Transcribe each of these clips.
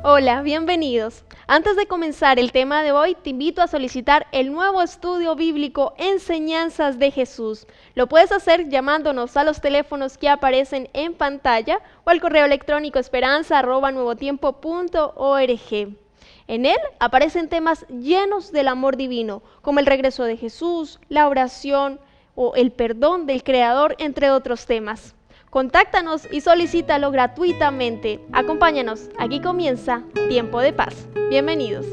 Hola, bienvenidos. Antes de comenzar el tema de hoy, te invito a solicitar el nuevo estudio bíblico Enseñanzas de Jesús. Lo puedes hacer llamándonos a los teléfonos que aparecen en pantalla o al correo electrónico esperanza@nuevotiempo.org. En él aparecen temas llenos del amor divino, como el regreso de Jesús, la oración o el perdón del Creador, entre otros temas. Contáctanos y solicítalo gratuitamente. Acompáñanos, aquí comienza Tiempo de Paz. Bienvenidos.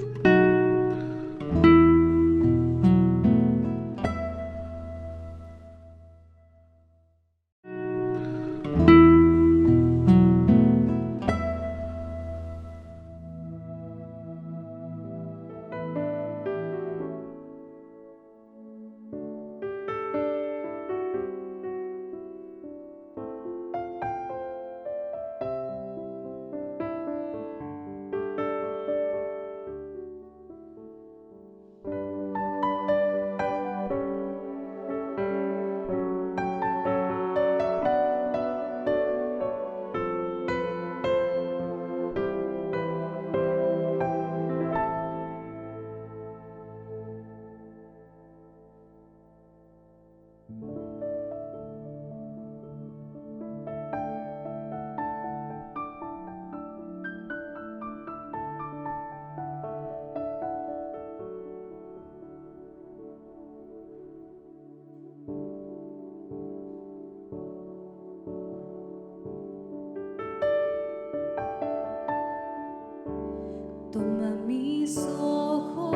Toma mis ojos,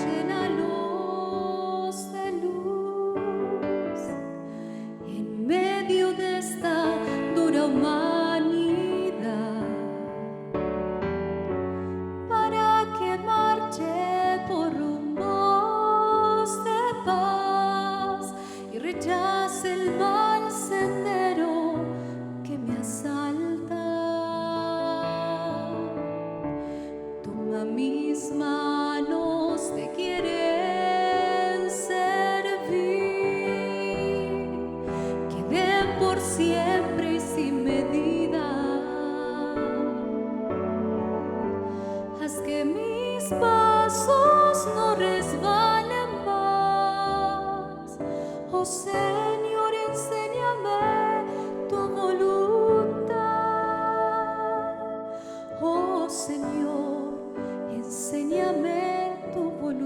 llénalos de luz en medio de esta dura humanidad, para que marche por rumbos de paz y rechace el mal sendero que me asalta. Mis manos te quieren servir, que den por siempre y sin medida. Haz que mis pasos no resbalen más. Oh Señor, enséñame tu voluntad. Oh Señor, enséñame tu voluntad.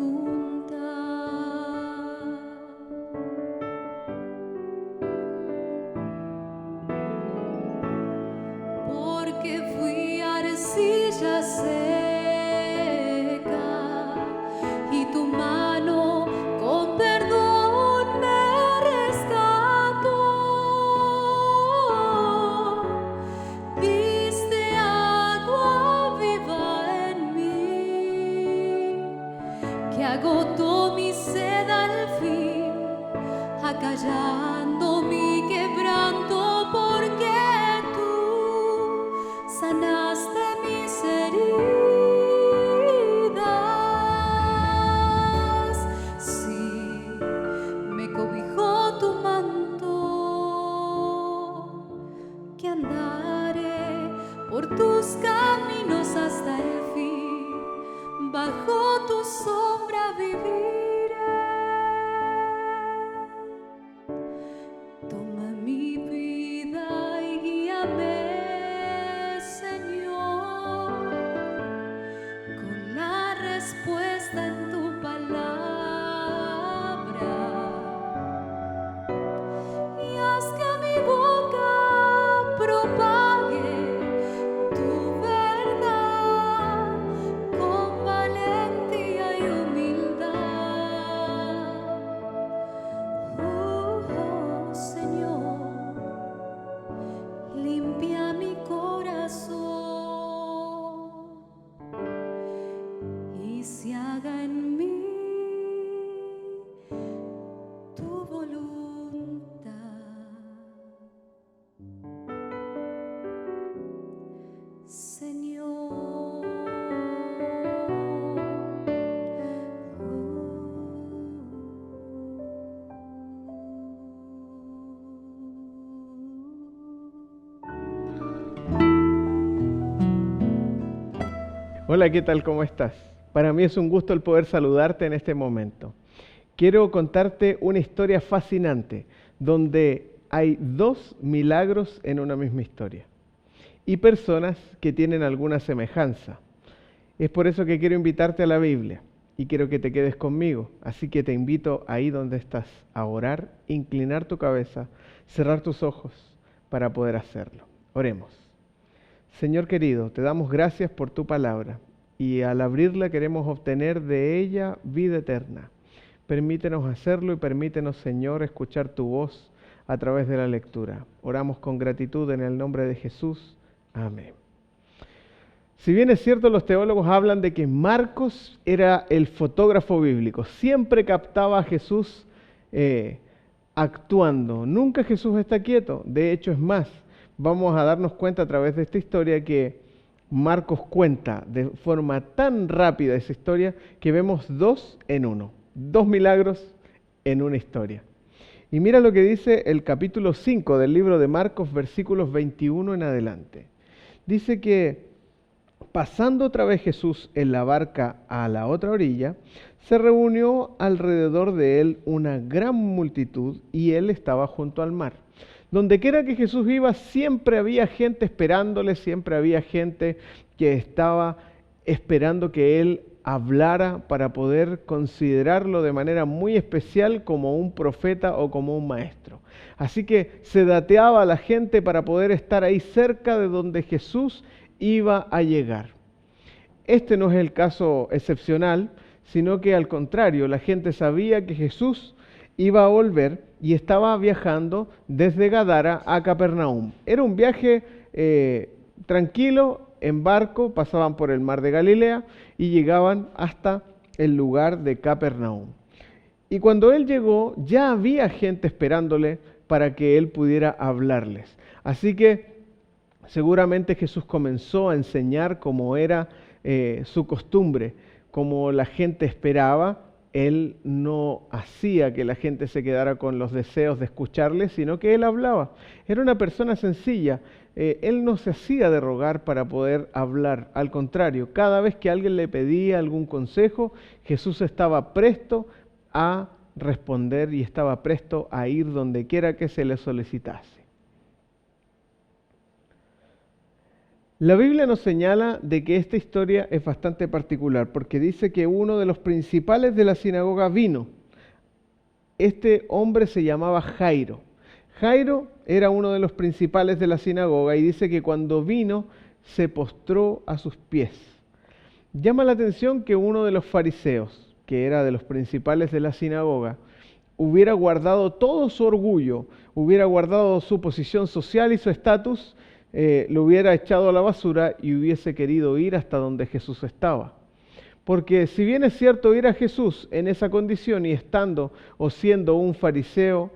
Porque fui arcilla seca y tu mano con perdón me rescató. Diste agua viva en mí, que agotó mi sed al fin, acallando mi quebranto, porque tú sanaste mis heridas. Sí, me cobijó tu manto, que andaré por tus caminos hasta el fin, bajo tu sombra viviré. Toma mi vida y guíame, Señor, con la respuesta en tu palabra, y haz que mi boca propague tu verdad con valentía y humildad. Oh Señor, limpia mi corazón y se haga en mí tu voluntad, Señor. Hola, ¿qué tal? ¿Cómo estás? Para mí es un gusto el poder saludarte en este momento. Quiero contarte una historia fascinante donde hay dos milagros en una misma historia y personas que tienen alguna semejanza. Es por eso que quiero invitarte a la Biblia y quiero que te quedes conmigo. Así que te invito ahí donde estás a orar, inclinar tu cabeza, cerrar tus ojos para poder hacerlo. Oremos. Señor querido, te damos gracias por tu palabra y al abrirla queremos obtener de ella vida eterna. Permítenos hacerlo y permítenos, Señor, escuchar tu voz a través de la lectura. Oramos con gratitud en el nombre de Jesús. Amén. Si bien es cierto, los teólogos hablan de que Marcos era el fotógrafo bíblico, siempre captaba a Jesús actuando. Nunca Jesús está quieto. De hecho, es más, vamos a darnos cuenta a través de esta historia que Marcos cuenta de forma tan rápida esa historia que vemos dos en uno. Dos milagros en una historia. Y mira lo que dice el capítulo 5 del libro de Marcos, versículos 21 en adelante. Dice que pasando otra vez Jesús en la barca a la otra orilla, se reunió alrededor de él una gran multitud y él estaba junto al mar. Donde quiera que Jesús iba, siempre había gente esperándole, siempre había gente que estaba esperando que él hablara para poder considerarlo de manera muy especial como un profeta o como un maestro. Así que se dateaba a la gente para poder estar ahí cerca de donde Jesús iba a llegar. Este no es el caso excepcional, sino que al contrario, la gente sabía que Jesús iba a volver y estaba viajando desde Gadara a Capernaum. Era un viaje tranquilo, en barco, pasaban por el mar de Galilea y llegaban hasta el lugar de Capernaum. Y cuando él llegó, ya había gente esperándole para que él pudiera hablarles. Así que seguramente Jesús comenzó a enseñar como era su costumbre, como la gente esperaba. Él no hacía que la gente se quedara con los deseos de escucharle, sino que él hablaba. Era una persona sencilla. Él no se hacía de rogar para poder hablar. Al contrario, cada vez que alguien le pedía algún consejo, Jesús estaba presto a responder y estaba presto a ir donde quiera que se le solicitase. La Biblia nos señala de que esta historia es bastante particular porque dice que uno de los principales de la sinagoga vino. Este hombre se llamaba Jairo. Jairo era uno de los principales de la sinagoga y dice que cuando vino se postró a sus pies. Llama la atención que uno de los fariseos, que era de los principales de la sinagoga, hubiera guardado todo su orgullo, hubiera guardado su posición social y su estatus, lo hubiera echado a la basura y hubiese querido ir hasta donde Jesús estaba. Porque si bien es cierto ir a Jesús en esa condición y estando o siendo un fariseo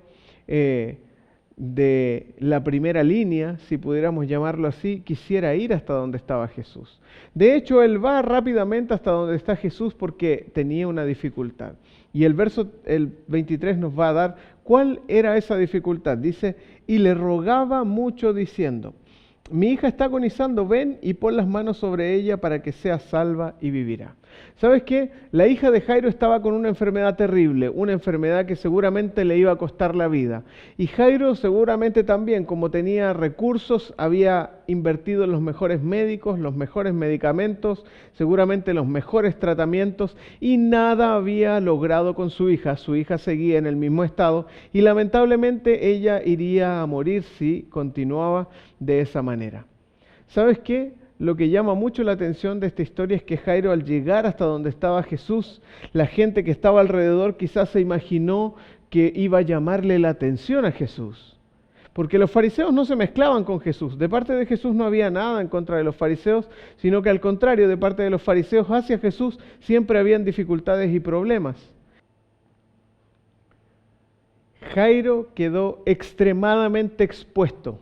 de la primera línea, si pudiéramos llamarlo así, quisiera ir hasta donde estaba Jesús. De hecho, él va rápidamente hasta donde está Jesús porque tenía una dificultad. Y el verso 23 nos va a dar cuál era esa dificultad. Dice, y le rogaba mucho diciendo, mi hija está agonizando, ven y pon las manos sobre ella para que sea salva y vivirá. ¿Sabes qué? La hija de Jairo estaba con una enfermedad terrible, una enfermedad que seguramente le iba a costar la vida. Y Jairo seguramente también, como tenía recursos, había invertido en los mejores médicos, los mejores medicamentos, seguramente los mejores tratamientos, y nada había logrado con su hija. Su hija seguía en el mismo estado y lamentablemente ella iría a morir si continuaba de esa manera. ¿Sabes qué? Lo que llama mucho la atención de esta historia es que Jairo, al llegar hasta donde estaba Jesús, la gente que estaba alrededor quizás se imaginó que iba a llamarle la atención a Jesús. Porque los fariseos no se mezclaban con Jesús. De parte de Jesús no había nada en contra de los fariseos, sino que al contrario, de parte de los fariseos hacia Jesús siempre habían dificultades y problemas. Jairo quedó extremadamente expuesto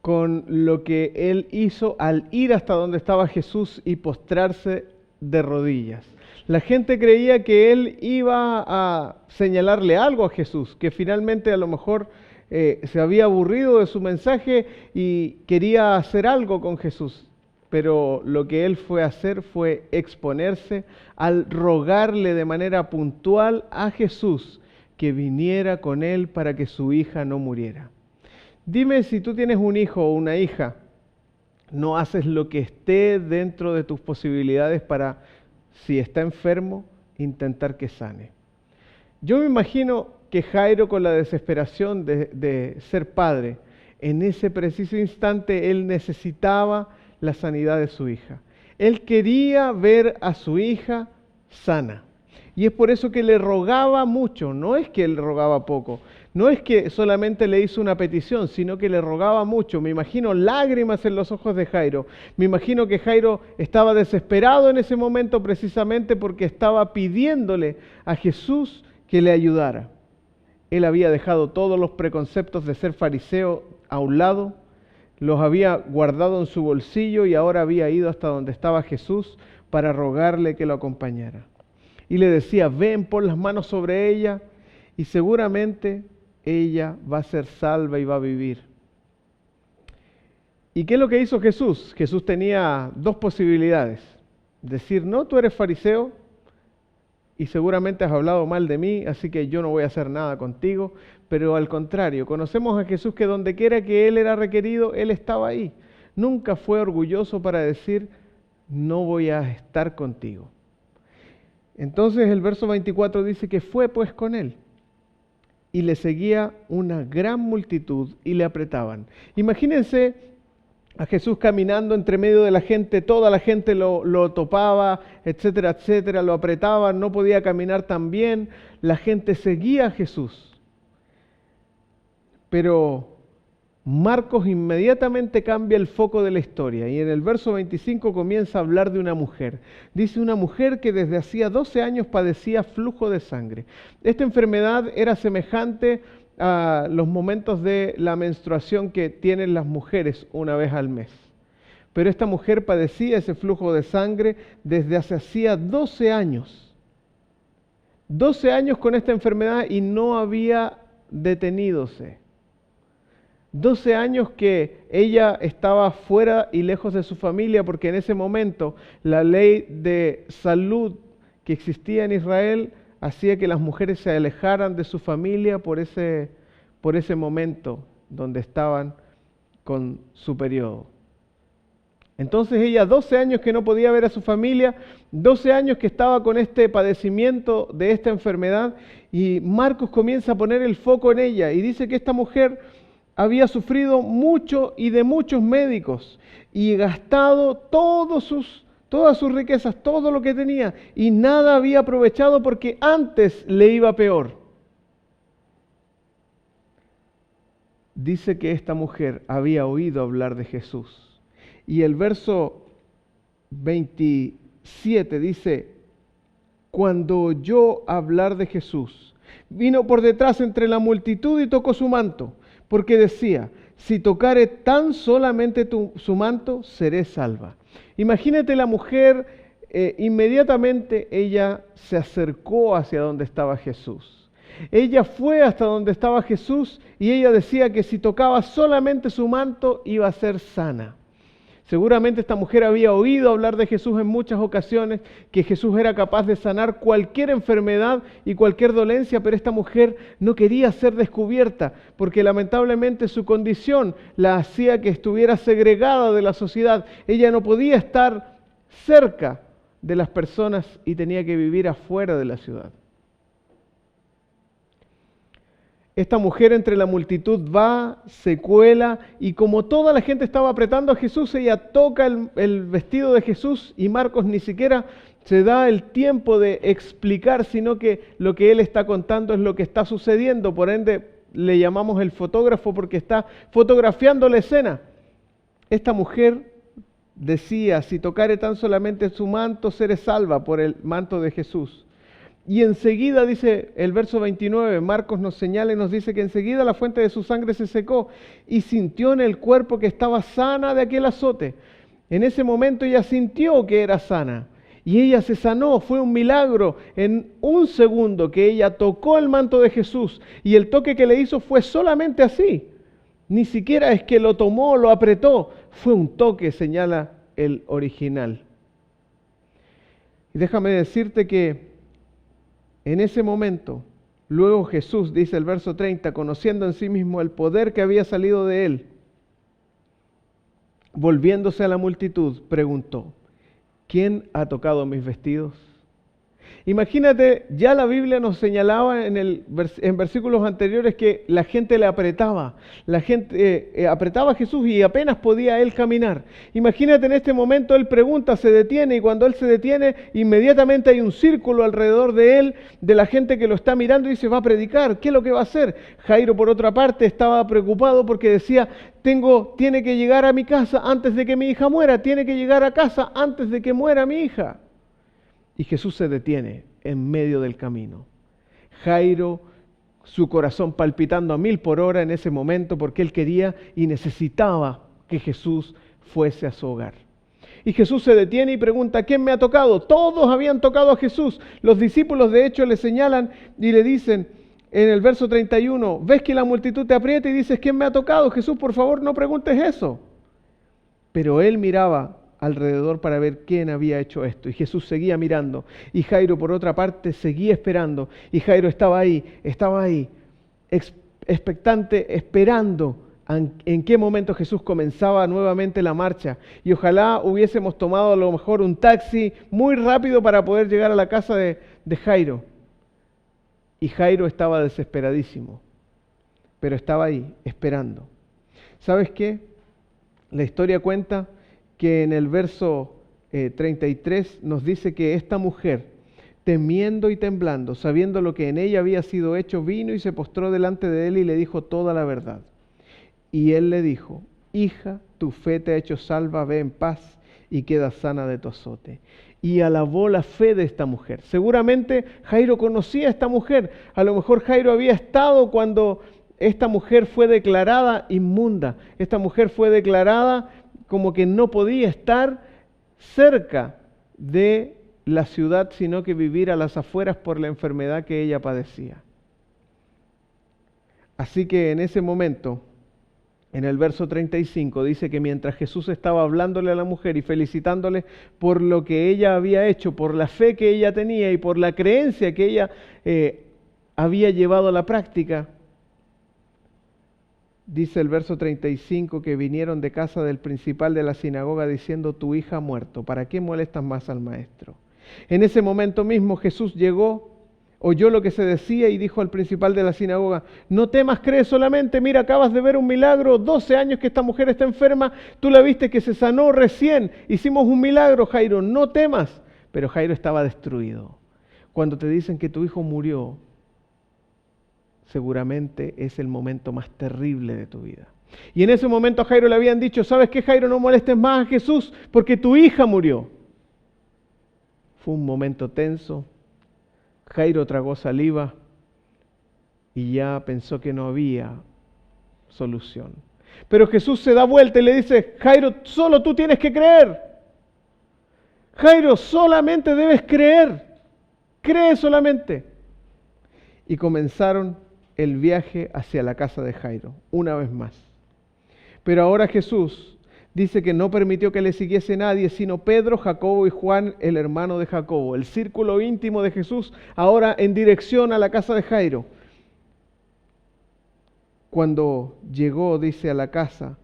con lo que él hizo al ir hasta donde estaba Jesús y postrarse de rodillas. La gente creía que él iba a señalarle algo a Jesús, que finalmente a lo mejor se había aburrido de su mensaje y quería hacer algo con Jesús. pero lo que él fue a hacer fue exponerse al rogarle de manera puntual a Jesús que viniera con él para que su hija no muriera. Dime, si tú tienes un hijo o una hija, no haces lo que esté dentro de tus posibilidades para, si está enfermo, intentar que sane. Yo me imagino que Jairo, con la desesperación de ser padre, en ese preciso instante él necesitaba la sanidad de su hija. Él quería ver a su hija sana. Y es por eso que le rogaba mucho. No es que él rogaba poco. No es que solamente le hizo una petición, sino que le rogaba mucho. Me imagino lágrimas en los ojos de Jairo. Me imagino que Jairo estaba desesperado en ese momento precisamente porque estaba pidiéndole a Jesús que le ayudara. Él había dejado todos los preconceptos de ser fariseo a un lado, los había guardado en su bolsillo y ahora había ido hasta donde estaba Jesús para rogarle que lo acompañara. Y le decía, ven, pon las manos sobre ella y seguramente ella va a ser salva y va a vivir. ¿Y qué es lo que hizo Jesús? Jesús tenía dos posibilidades. Decir, no, tú eres fariseo y seguramente has hablado mal de mí, así que yo no voy a hacer nada contigo. Pero al contrario, conocemos a Jesús que donde quiera que Él era requerido, Él estaba ahí. Nunca fue orgulloso para decir, no voy a estar contigo. Entonces el verso 24 dice que fue pues con Él. Y le seguía una gran multitud y le apretaban. Imagínense a Jesús caminando entre medio de la gente, toda la gente lo topaba, etcétera, etcétera, lo apretaban, no podía caminar tan bien, la gente seguía a Jesús. Pero Marcos inmediatamente cambia el foco de la historia y en el verso 25 comienza a hablar de una mujer. Dice una mujer que desde hacía 12 años padecía flujo de sangre. Esta enfermedad era semejante a los momentos de la menstruación que tienen las mujeres una vez al mes. Pero esta mujer padecía ese flujo de sangre desde hacía 12 años. 12 años con esta enfermedad y no había detenido-se. 12 años que ella estaba fuera y lejos de su familia, porque en ese momento la ley de salud que existía en Israel hacía que las mujeres se alejaran de su familia por ese momento donde estaban con su periodo. Entonces ella 12 años que no podía ver a su familia, 12 años que estaba con este padecimiento de esta enfermedad, y Marcos comienza a poner el foco en ella y dice que esta mujer había sufrido mucho y de muchos médicos y gastado todas sus riquezas, todo lo que tenía, y nada había aprovechado porque antes le iba peor. Dice que esta mujer había oído hablar de Jesús. Y el verso 27 dice, cuando oyó hablar de Jesús, vino por detrás entre la multitud y tocó su manto, porque decía, si tocare tan solamente su manto, seré salva. Imagínate la mujer, inmediatamente ella se acercó hacia donde estaba Jesús. Ella fue hasta donde estaba Jesús y ella decía que si tocaba solamente su manto iba a ser sana. Seguramente esta mujer había oído hablar de Jesús en muchas ocasiones, que Jesús era capaz de sanar cualquier enfermedad y cualquier dolencia, pero esta mujer no quería ser descubierta, porque lamentablemente su condición la hacía que estuviera segregada de la sociedad. Ella no podía estar cerca de las personas y tenía que vivir afuera de la ciudad. Esta mujer entre la multitud va, se cuela, y como toda la gente estaba apretando a Jesús, ella toca el vestido de Jesús y Marcos ni siquiera se da el tiempo de explicar, sino que lo que él está contando es lo que está sucediendo. Por ende, le llamamos el fotógrafo porque está fotografiando la escena. Esta mujer decía, si tocare tan solamente su manto, seré salva, por el manto de Jesús. Y enseguida, dice el verso 29, Marcos nos señala y nos dice que enseguida la fuente de su sangre se secó y sintió en el cuerpo que estaba sana de aquel azote. En ese momento ella sintió que era sana y ella se sanó. Fue un milagro en un segundo que ella tocó el manto de Jesús, y el toque que le hizo fue solamente así. Ni siquiera es que lo tomó, lo apretó. Fue un toque, señala el original. Y déjame decirte que en ese momento, luego Jesús, dice el verso 30, conociendo en sí mismo el poder que había salido de él, volviéndose a la multitud, preguntó: ¿quién ha tocado mis vestidos? Imagínate, ya la Biblia nos señalaba en versículos anteriores que la gente le apretaba. La gente apretaba a Jesús y apenas podía él caminar. Imagínate, en este momento él pregunta, se detiene, y cuando él se detiene, inmediatamente hay un círculo alrededor de él, de la gente que lo está mirando, y dice: va a predicar, ¿qué es lo que va a hacer? Jairo, por otra parte, estaba preocupado porque decía: tiene que llegar a mi casa antes de que mi hija muera, tiene que llegar a casa antes de que muera mi hija. Y Jesús se detiene en medio del camino. Jairo, su corazón palpitando a 1000 por hora en ese momento, porque él quería y necesitaba que Jesús fuese a su hogar. Y Jesús se detiene y pregunta: ¿quién me ha tocado? Todos habían tocado a Jesús. Los discípulos de hecho le señalan y le dicen en el verso 31, ves que la multitud te aprieta y dices: ¿quién me ha tocado? Jesús, por favor, no preguntes eso. Pero él miraba alrededor para ver quién había hecho esto. Y Jesús seguía mirando. Y Jairo, por otra parte, seguía esperando. Y Jairo estaba ahí, expectante, esperando en qué momento Jesús comenzaba nuevamente la marcha. Y ojalá hubiésemos tomado a lo mejor un taxi muy rápido para poder llegar a la casa de Jairo. Y Jairo estaba desesperadísimo, pero estaba ahí, esperando. ¿Sabes qué? La historia cuenta que en el verso 33 nos dice que esta mujer, temiendo y temblando, sabiendo lo que en ella había sido hecho, vino y se postró delante de él y le dijo toda la verdad. Y él le dijo: hija, tu fe te ha hecho salva, ve en paz y queda sana de tu azote. Y alabó la fe de esta mujer. Seguramente Jairo conocía a esta mujer. A lo mejor Jairo había estado cuando esta mujer fue declarada inmunda. Esta mujer fue declarada como que no podía estar cerca de la ciudad, sino que vivir a las afueras por la enfermedad que ella padecía. Así que en ese momento, en el verso 35, dice que mientras Jesús estaba hablándole a la mujer y felicitándole por lo que ella había hecho, por la fe que ella tenía y por la creencia que ella había llevado a la práctica, dice el verso 35 que vinieron de casa del principal de la sinagoga diciendo: tu hija ha muerto, ¿para qué molestas más al maestro? En ese momento mismo Jesús llegó, oyó lo que se decía y dijo al principal de la sinagoga: no temas, cree solamente, mira, acabas de ver un milagro, 12 años que esta mujer está enferma, tú la viste que se sanó recién, hicimos un milagro, Jairo, no temas. Pero Jairo estaba destruido. Cuando te dicen que tu hijo murió, seguramente es el momento más terrible de tu vida. Y en ese momento a Jairo le habían dicho: ¿sabes qué, Jairo? No molestes más a Jesús porque tu hija murió. Fue un momento tenso. Jairo tragó saliva y ya pensó que no había solución. Pero Jesús se da vuelta y le dice: Jairo, solo tú tienes que creer. Jairo, solamente debes creer. Cree solamente. Y comenzaron el viaje hacia la casa de Jairo, una vez más. Pero ahora Jesús dice que no permitió que le siguiese nadie, sino Pedro, Jacobo y Juan, el hermano de Jacobo. El círculo íntimo de Jesús ahora en dirección a la casa de Jairo. Cuando llegó, dice, a la casa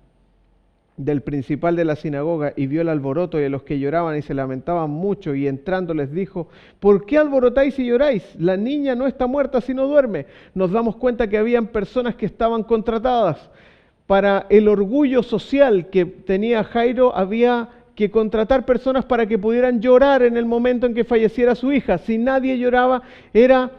del principal de la sinagoga y vio el alboroto y a los que lloraban y se lamentaban mucho, y entrando les dijo: ¿por qué alborotáis y lloráis? La niña no está muerta sino duerme. Nos damos cuenta que habían personas que estaban contratadas. Para el orgullo social que tenía Jairo, había que contratar personas para que pudieran llorar en el momento en que falleciera su hija. Si nadie lloraba, era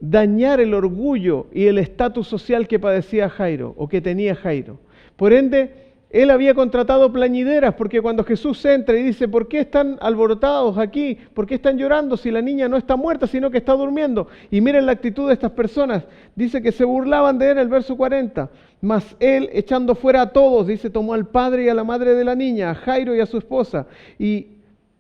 dañar el orgullo y el estatus social que padecía Jairo o que tenía Jairo. Por ende, él había contratado plañideras, porque cuando Jesús entra y dice: ¿por qué están alborotados aquí? ¿Por qué están llorando si la niña no está muerta, sino que está durmiendo? Y miren la actitud de estas personas. Dice que se burlaban de él, el verso 40. Mas él, echando fuera a todos, dice, tomó al padre y a la madre de la niña, a Jairo y a su esposa, y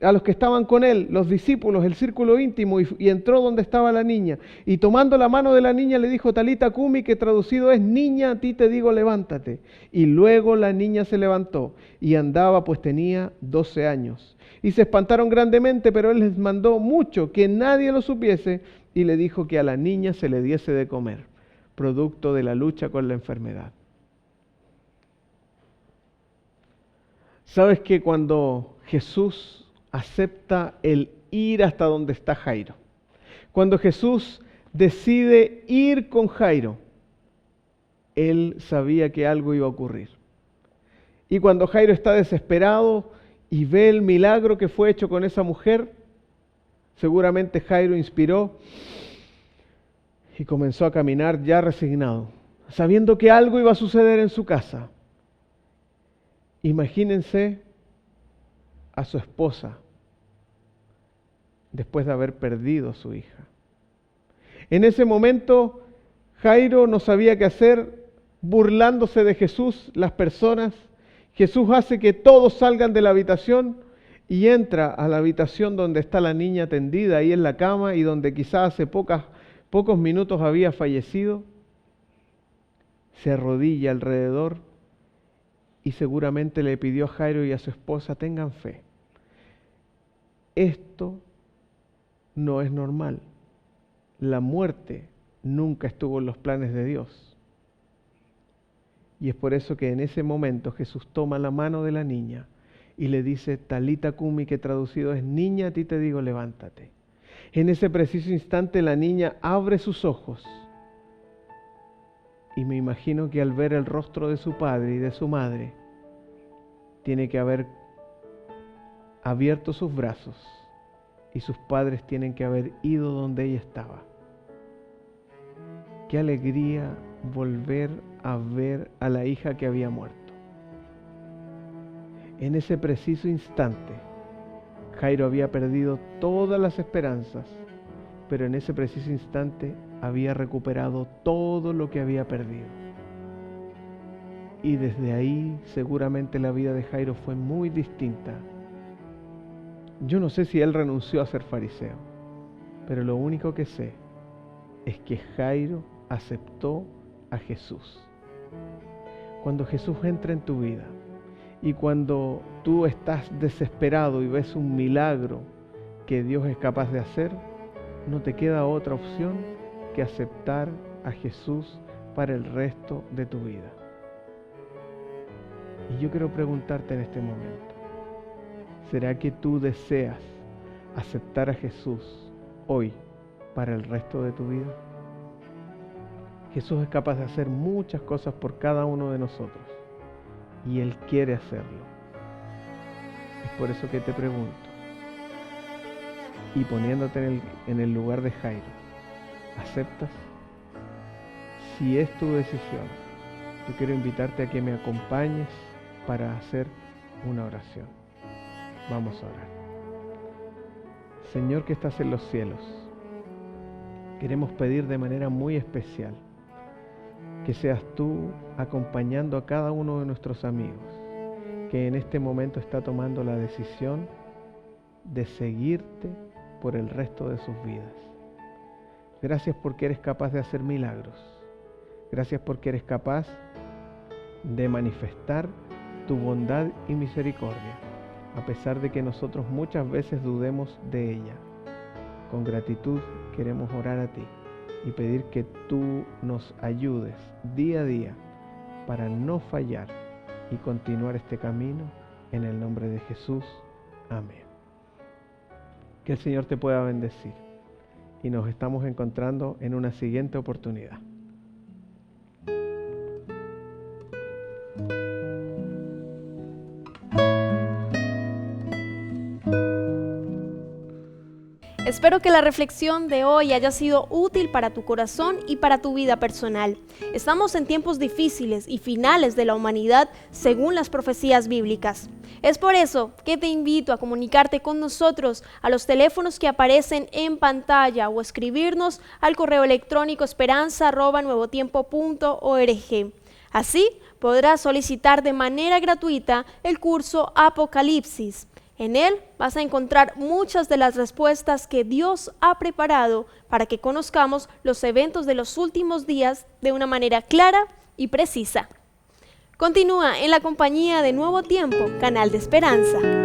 a los que estaban con él, los discípulos, el círculo íntimo, y entró donde estaba la niña. Y tomando la mano de la niña le dijo, Talita Cumi, que traducido es, niña, a ti te digo, levántate. Y luego la niña se levantó y andaba, pues tenía 12 años. Y se espantaron grandemente, pero él les mandó mucho que nadie lo supiese y le dijo que a la niña se le diese de comer, producto de la lucha con la enfermedad. ¿Sabes que cuando Jesús acepta el ir hasta donde está Jairo, cuando Jesús decide ir con Jairo, él sabía que algo iba a ocurrir? Y cuando Jairo está desesperado y ve el milagro que fue hecho con esa mujer, seguramente Jairo inspiró y comenzó a caminar ya resignado, sabiendo que algo iba a suceder en su casa. Imagínense a su esposa después de haber perdido a su hija. En ese momento, Jairo no sabía qué hacer, burlándose de Jesús, las personas. Jesús hace que todos salgan de la habitación y entra a la habitación donde está la niña tendida ahí en la cama y donde quizás hace pocos minutos había fallecido. Se arrodilla alrededor y seguramente le pidió a Jairo y a su esposa, tengan fe. Esto no es normal. La muerte nunca estuvo en los planes de Dios. Y es por eso que en ese momento Jesús toma la mano de la niña y le dice, Talita Cumi, que traducido es, niña, a ti te digo, levántate. En ese preciso instante la niña abre sus ojos. Y me imagino que al ver el rostro de su padre y de su madre, tiene que haber abierto sus brazos y sus padres tienen que haber ido donde ella estaba. Qué alegría volver a ver a la hija que había muerto. En ese preciso instante, Jairo había perdido todas las esperanzas, pero en ese preciso instante había recuperado todo lo que había perdido. Y desde ahí seguramente la vida de Jairo fue muy distinta. Yo no sé si él renunció a ser fariseo, pero lo único que sé es que Jairo aceptó a Jesús. Cuando Jesús entra en tu vida y cuando tú estás desesperado y ves un milagro que Dios es capaz de hacer, no te queda otra opción que aceptar a Jesús para el resto de tu vida. Y yo quiero preguntarte en este momento, ¿será que tú deseas aceptar a Jesús hoy para el resto de tu vida? Jesús es capaz de hacer muchas cosas por cada uno de nosotros y Él quiere hacerlo. Es por eso que te pregunto, y poniéndote en el lugar de Jairo, ¿aceptas? Si es tu decisión, yo quiero invitarte a que me acompañes para hacer una oración. Vamos a orar. Señor que estás en los cielos, queremos pedir de manera muy especial que seas tú acompañando a cada uno de nuestros amigos que en este momento está tomando la decisión de seguirte por el resto de sus vidas. Gracias porque eres capaz de hacer milagros. Gracias porque eres capaz de manifestar tu bondad y misericordia, a pesar de que nosotros muchas veces dudemos de ella. Con gratitud queremos orar a ti y pedir que tú nos ayudes día a día para no fallar y continuar este camino en el nombre de Jesús. Amén. Que el Señor te pueda bendecir y nos estamos encontrando en una siguiente oportunidad. Espero que la reflexión de hoy haya sido útil para tu corazón y para tu vida personal. Estamos en tiempos difíciles y finales de la humanidad según las profecías bíblicas. Es por eso que te invito a comunicarte con nosotros a los teléfonos que aparecen en pantalla o escribirnos al correo electrónico esperanza@nuevotiempo.org. Así podrás solicitar de manera gratuita el curso Apocalipsis. En él vas a encontrar muchas de las respuestas que Dios ha preparado para que conozcamos los eventos de los últimos días de una manera clara y precisa. Continúa en la compañía de Nuevo Tiempo, Canal de Esperanza.